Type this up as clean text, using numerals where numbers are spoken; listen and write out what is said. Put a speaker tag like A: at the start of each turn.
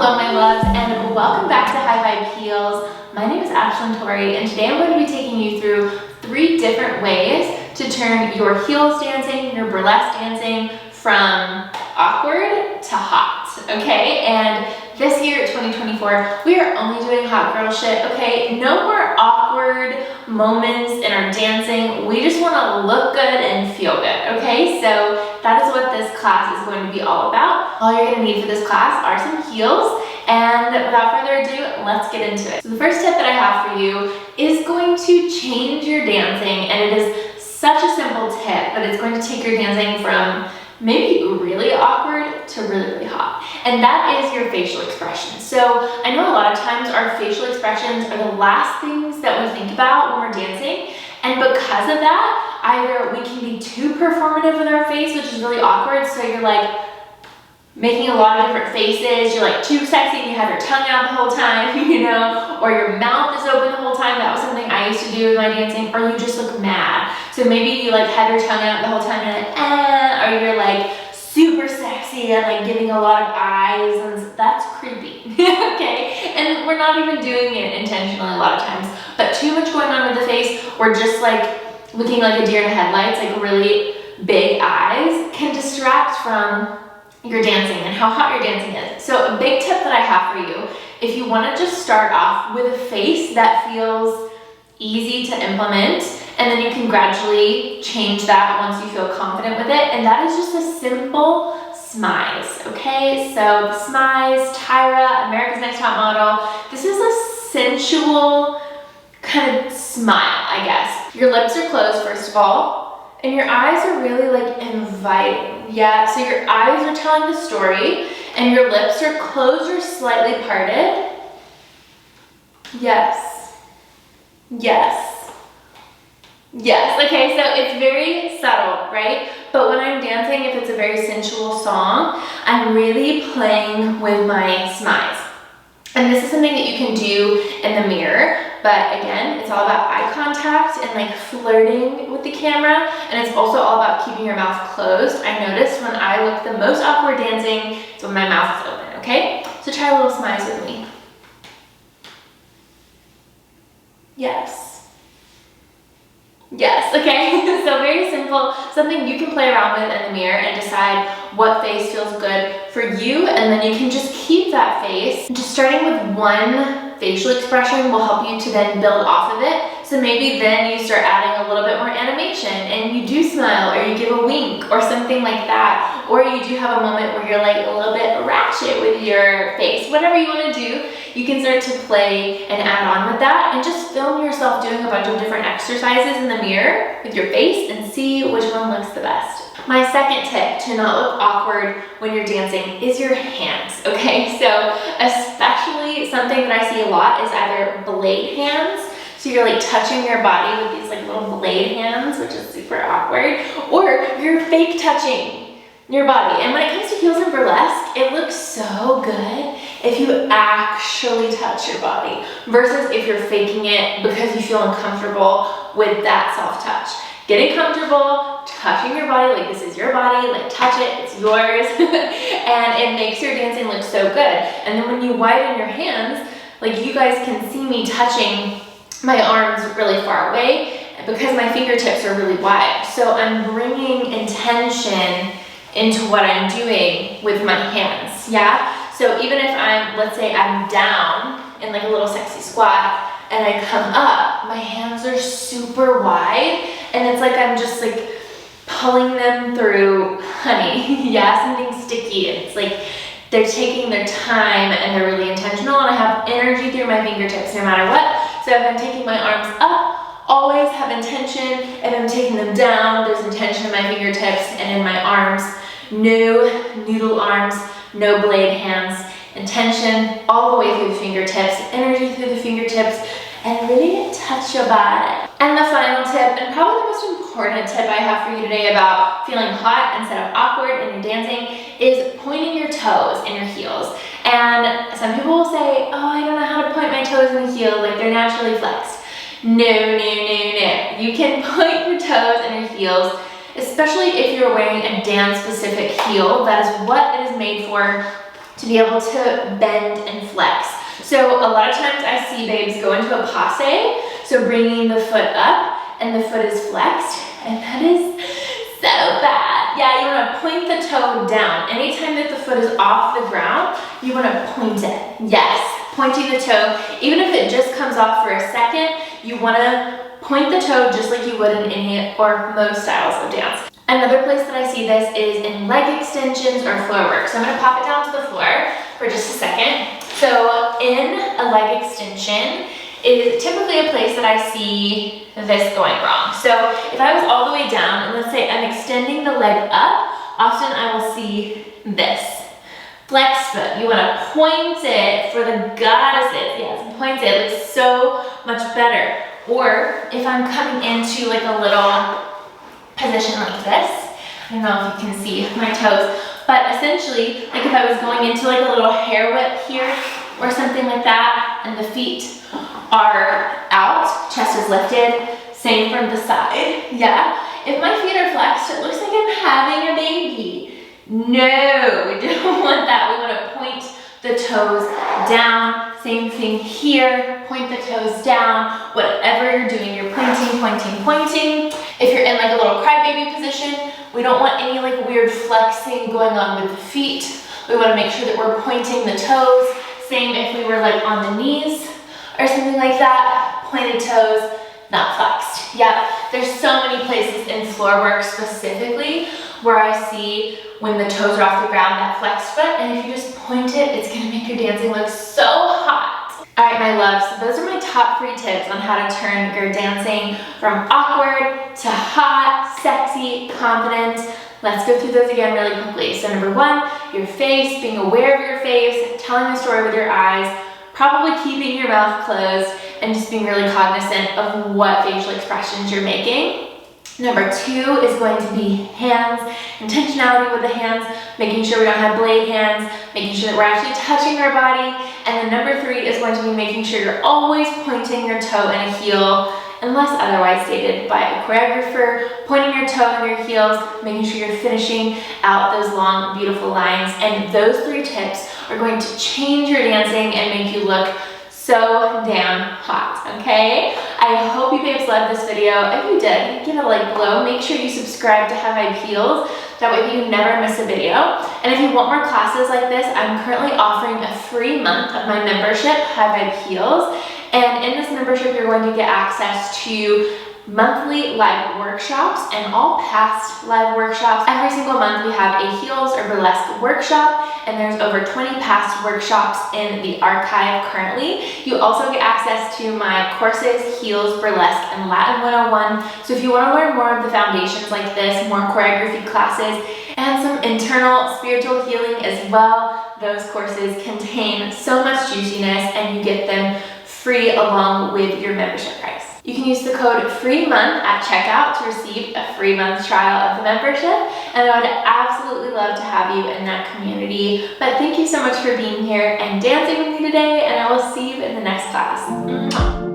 A: Hello my loves, and welcome back to High Vibe Heels. My name is Ashlyn Tori, and today I'm going to be taking you through 3 different ways to turn your heels dancing, your burlesque dancing from awkward to hot, okay? And this year, 2024, we are only doing hot girl shit, okay? No more awkward moments in our dancing. We just want to look good and feel good, okay? So that is what this class is going to be all about. All you're going to need for this class are some heels, and without further ado, let's get into it. So the first tip that I have for you is going to change your dancing, and it is such a simple tip, but it's going to take your dancing from maybe really awkward to really, really hot. And that is your facial expression. So I know a lot of times our facial expressions are the last things that we think about when we're dancing. And because of that, either we can be too performative with our face, which is really awkward. So you're like making a lot of different faces. You're like too sexy and you have your tongue out the whole time, you know, or your mouth is open the whole time. That was something I used to do with my dancing. Or you just look mad. So maybe you like have your tongue out the whole time and you're like, or you're like super sexy and like giving a lot of eyes, and that's creepy, okay? And we're not even doing it intentionally a lot of times, but too much going on with the face, or just like looking like a deer in the headlights, like really big eyes, can distract from your dancing and how hot your dancing is. So a big tip that I have for you, if you want to just start off with a face that feels easy to implement, and then you can gradually change that once you feel confident with it, and that is just a simple smize, okay? So the smize, Tyra, America's Next Top Model, this is a sensual kind of smile, I guess. Your lips are closed, first of all, and your eyes are really like inviting, yeah? So your eyes are telling the story, and your lips are closed or slightly parted. Yes. Yes. Yes, okay, so it's very subtle, right? But when I'm dancing, if it's a very sensual song, I'm really playing with my smize. And this is something that you can do in the mirror, but again, it's all about eye contact and like flirting with the camera, and it's also all about keeping your mouth closed. I noticed when I look the most awkward dancing, it's when my mouth is open, okay? So try a little smize with me. Yes. Yes, okay, so very simple, something you can play around with in the mirror and decide what face feels good for you, and then you can just keep that face. Just starting with one facial expression will help you to then build off of it. So maybe then you start adding a little bit more animation and you do smile, or you give a wink or something like that, or you do have a moment where you're like a little bit ratchet with your face. Whatever you want to do, you can start to play and add on with that, and just film yourself doing a bunch of different exercises in the mirror with your face and see which one looks the best. My second tip to not look awkward when you're dancing is your hands, okay? So especially something that I see a lot is either blade hands. So you're like touching your body with these like little blade hands, which is super awkward, or you're fake touching your body. And when it comes to heels and burlesque, it looks so good if you actually touch your body versus if you're faking it because you feel uncomfortable with that self-touch. Getting comfortable, touching your body, like this is your body, like touch it, it's yours, and it makes your dancing look so good. And then when you widen your hands, like you guys can see me touching my arms really far away because my fingertips are really wide. So I'm bringing intention into what I'm doing with my hands, yeah? So even if let's say I'm down in like a little sexy squat and I come up, my hands are super wide, and it's like I'm just like pulling them through honey, yeah, something sticky, and it's like they're taking their time and they're really intentional, and I have energy through my fingertips no matter what. So if I'm taking my arms up, always have intention. If I'm taking them down, there's intention in my fingertips and in my arms. No noodle arms, no blade hands. Intention all the way through the fingertips, energy through the fingertips, and really touch your body. And the final tip, and probably the most important tip I have for you today about feeling hot instead of awkward in your dancing, is pointing your toes in your heels. And some people will say, oh, I don't know how to point my toes in the heel, like they're naturally flexed. No, no, no, no. You can point your toes in your heels, especially if you're wearing a dance-specific heel. That is what it is made for. to be able to bend and flex. So a lot of times I see babes go into a passe, so bringing the foot up and the foot is flexed, and that is so bad. Yeah, you want to point the toe down. Anytime that the foot is off the ground, you want to point it. Yes, pointing the toe. Even if it just comes off for a second, you want to point the toe just like you would in any or most styles of dance. Another place that I see this is in leg extensions or floor work. So I'm going to pop it down to the floor for just a second. So in a leg extension is typically a place that I see this going wrong. So if I was all the way down and let's say I'm extending the leg up, often I will see this. Flex foot, you want to point it for the goddesses. Yes, point it, it looks so much better. Or if I'm coming into like a little position like this, I don't know if you can see my toes, but essentially, like if I was going into like a little hair whip here or something like that, and the feet are out, chest is lifted, same from the side, yeah. If my feet are flexed, it looks like I'm having a baby. No, we don't want that. We want to point the toes down. Same thing here, point the toes down. Whatever you're doing, you're pointing, pointing, pointing. If you're in like a little crybaby position, we don't want any like weird flexing going on with the feet. We want to make sure that we're pointing the toes. Same if we were like on the knees or something like that, pointed toes, not flexed. Yeah, there's so many places in floor work specifically where I see when the toes are off the ground, that flexed foot, and if you just point it, it's gonna make your dancing look so hot. All right, my loves, so those are my top 3 tips on how to turn your dancing from awkward to hot, sexy, confident. Let's go through those again really quickly. So number 1, your face, being aware of your face, telling the story with your eyes, probably keeping your mouth closed, and just being really cognizant of what facial expressions you're making. Number 2 is going to be hands, intentionality with the hands, making sure we don't have blade hands, making sure that we're actually touching our body. And then number 3 is going to be making sure you're always pointing your toe and a heel, unless otherwise stated by a choreographer, pointing your toe and your heels, making sure you're finishing out those long, beautiful lines. And those 3 tips are going to change your dancing and make you look so damn hot, okay? I hope you babes loved this video. If you did, give it a like below. Make sure you subscribe to High Vibe Heels. That way you never miss a video. And if you want more classes like this, I'm currently offering a free month of my membership, High Vibe Heels. And in this membership, you're going to get access to monthly live workshops and all past live workshops. Every single month we have a heels or burlesque workshop, and there's over 20 past workshops in the archive currently. You also get access to my courses, heels, burlesque, and Latin 101. So if you want to learn more of the foundations like this, more choreography classes, and some internal spiritual healing as well, those courses contain so much juiciness, and you get them free along with your membership price. You can use the code FREEMONTH at checkout to receive a free month trial of the membership, and I would absolutely love to have you in that community. But thank you so much for being here and dancing with me today, and I will see you in the next class. Mwah.